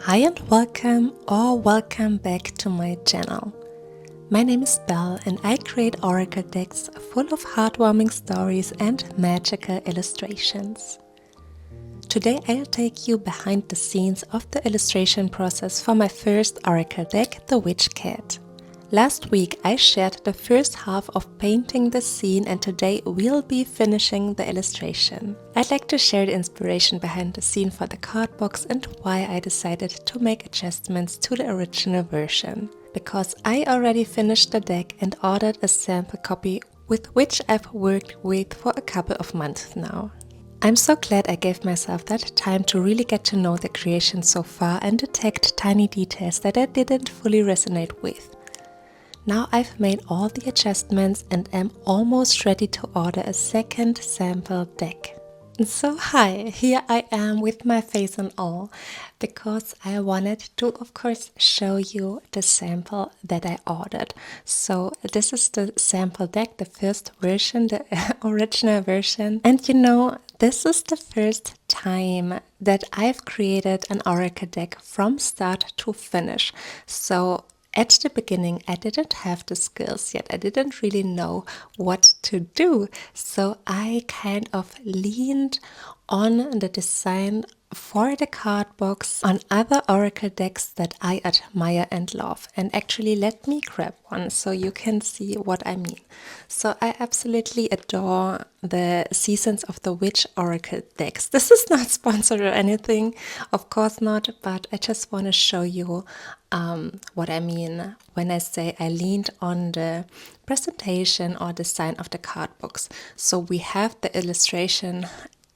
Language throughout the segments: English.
Hi and welcome or welcome back to my channel. My name is Belle and I create oracle decks full of heartwarming stories and magical illustrations. Today I'll take you behind the scenes of the illustration process for my first oracle deck, the Witch Cat. Last week I shared the first half of painting the scene and today we'll be finishing the illustration. I'd like to share the inspiration behind the scene for the card box and why I decided to make adjustments to the original version. Because I already finished the deck and ordered a sample copy with which I've worked with for a couple of months now. I'm so glad I gave myself that time to really get to know the creation so far and detect tiny details that I didn't fully resonate with. Now I've made all the adjustments and am almost ready to order a second sample deck. So hi, here I am with my face and all, because I wanted to of course show you the sample that I ordered. So this is the sample deck, the first version, the original version. And you know, this is the first time that I've created an oracle deck from start to finish. So at the beginning, I didn't have the skills yet. I didn't really know what to do. So I kind of leaned on the design for the card box on other oracle decks that I admire and love. And actually, let me grab one so you can see what I mean. So I absolutely adore the Seasons of the Witch oracle decks. This is not sponsored or anything, of course not, but I just want to show you what I mean when I say I leaned on the presentation or design of the card box. So we have the illustration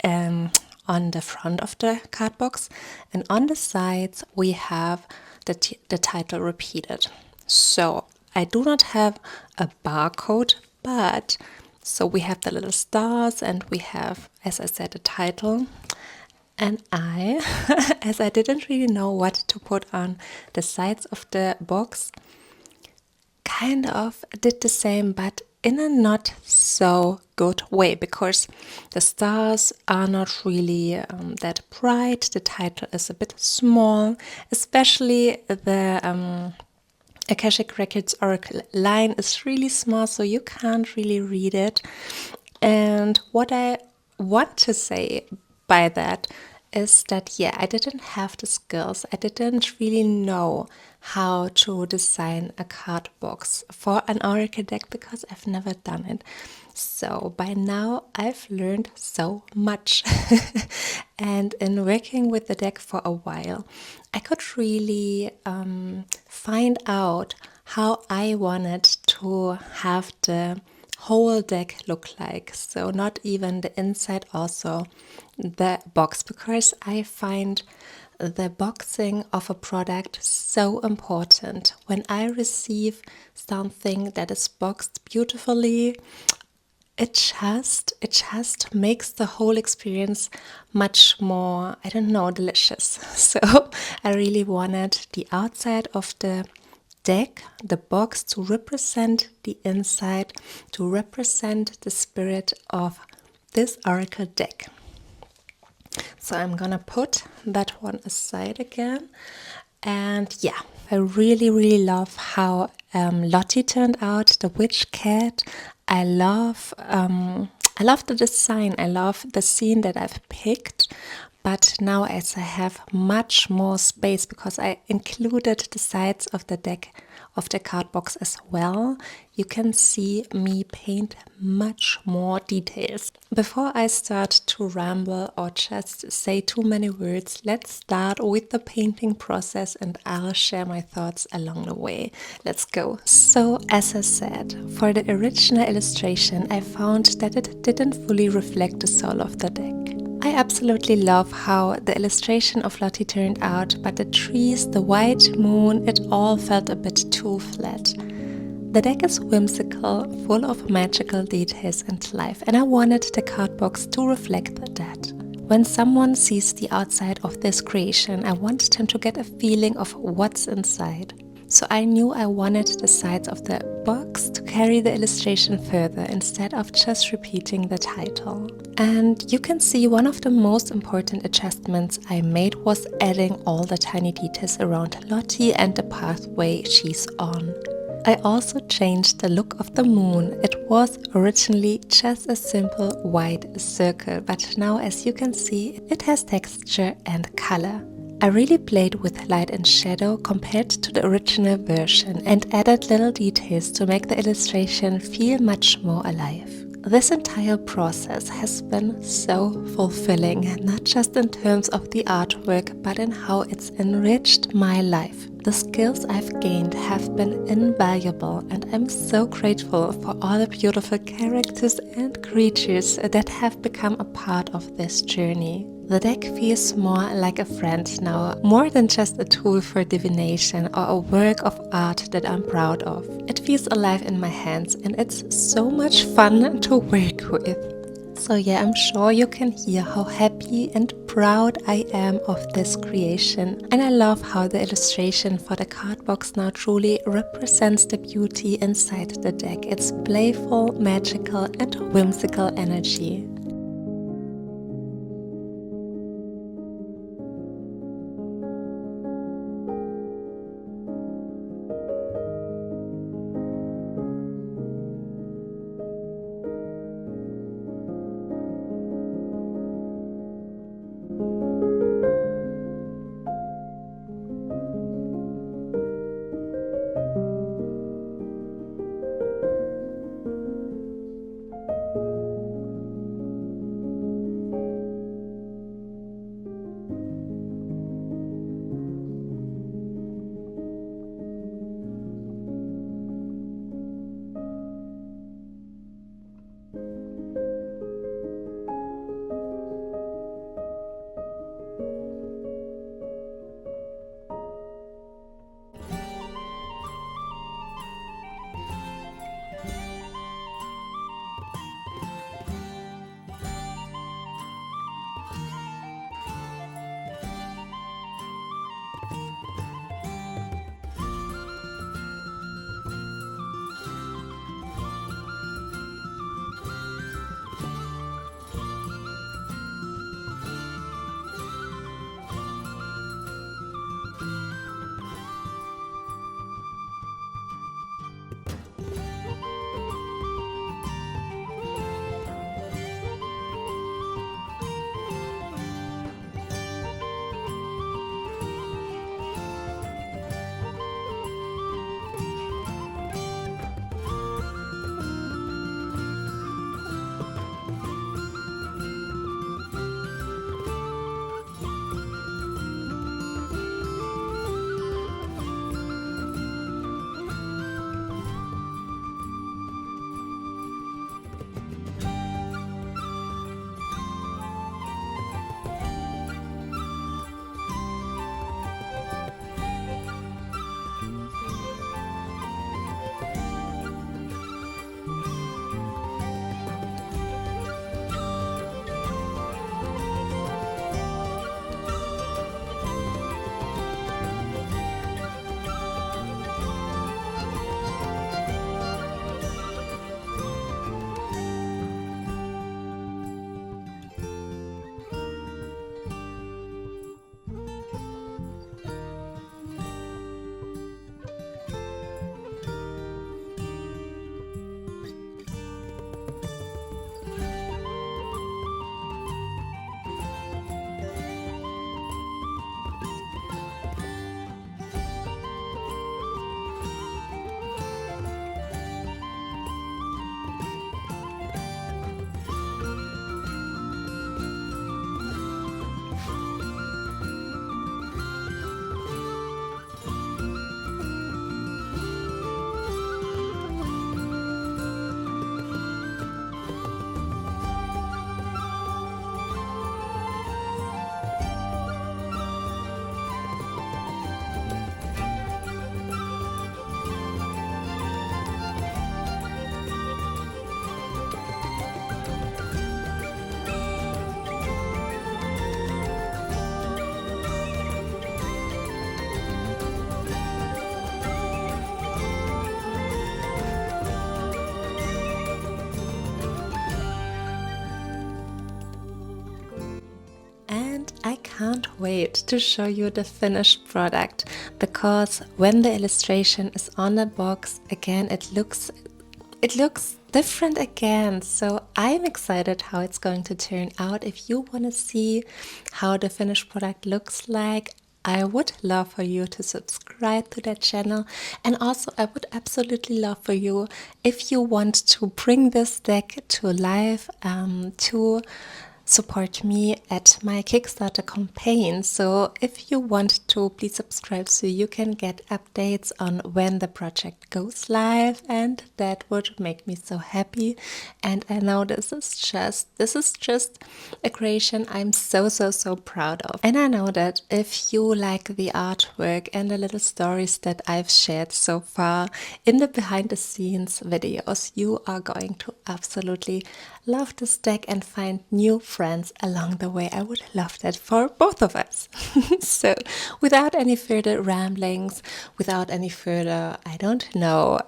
on the front of the card box, and on the sides we have the title repeated. So I do not have a barcode, but so we have the little stars and we have, as I said, a title. And I, as I didn't really know what to put on the sides of the box, kind of did the same, but in a not so good way, because the stars are not really that bright. The title is a bit small, especially the Akashic Records Oracle line is really small, so you can't really read it. And what I want to say by that is that, yeah, I didn't have the skills. I didn't really know how to design a card box for an oracle deck because I've never done it. So by now I've learned so much. And in working with the deck for a while, I could really find out how I wanted to have the whole deck look like. So not even the inside, also the box, because I find the boxing of a product so important. When I receive something that is boxed beautifully, it just makes the whole experience much more, I don't know, delicious. So I really wanted the outside of the deck, the box, to represent the inside, to represent the spirit of this oracle deck. So I'm gonna put that one aside again. And yeah, I really love how Lottie turned out, the witch cat. I love the design. I love the scene that I've picked. But now, as I have much more space, because I included the sides of the deck of the card box as well, you can see me paint much more details. Before I start to ramble or just say too many words, let's start with the painting process and I'll share my thoughts along the way. Let's go. So, as I said, for the original illustration, I found that it didn't fully reflect the soul of the deck. I absolutely love how the illustration of Lottie turned out, but the trees, the white moon, it all felt a bit too flat. The deck is whimsical, full of magical details and life, and I wanted the card box to reflect that. When someone sees the outside of this creation, I wanted them to get a feeling of what's inside. So I knew I wanted the sides of the box to carry the illustration further instead of just repeating the title. And you can see one of the most important adjustments I made was adding all the tiny details around Lottie and the pathway she's on. I also changed the look of the moon. It was originally just a simple white circle, but now as you can see, it has texture and color. I really played with light and shadow compared to the original version and added little details to make the illustration feel much more alive. This entire process has been so fulfilling, not just in terms of the artwork, but in how it's enriched my life. The skills I've gained have been invaluable, and I'm so grateful for all the beautiful characters and creatures that have become a part of this journey. The deck feels more like a friend now, more than just a tool for divination or a work of art that I'm proud of. It feels alive in my hands and it's so much fun to work with. So yeah, I'm sure you can hear how happy and proud I am of this creation, and I love how the illustration for the card box now truly represents the beauty inside the deck. It's playful, magical and whimsical energy. wait to show you the finished product, because when the illustration is on the box again, it looks different again. So I'm excited how it's going to turn out. If you want to see how the finished product looks like, I would love for you to subscribe to that channel, and also I would absolutely love for you if you want to bring this deck to life, to support me at my Kickstarter campaign. So if you want to, please subscribe so you can get updates on when the project goes live, and that would make me so happy. And I know this is just a creation I'm so proud of. And I know that if you like the artwork and the little stories that I've shared so far in the behind the scenes videos, you are going to absolutely love this deck and find new friends along the way. I would love that for both of us. So without any further ramblings, without any further, I don't know,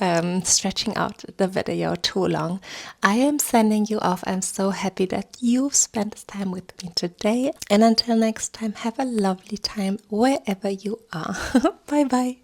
stretching out the video too long, I am sending you off. I'm so happy that you've spent this time with me today, and until next time, have a lovely time wherever you are. Bye bye.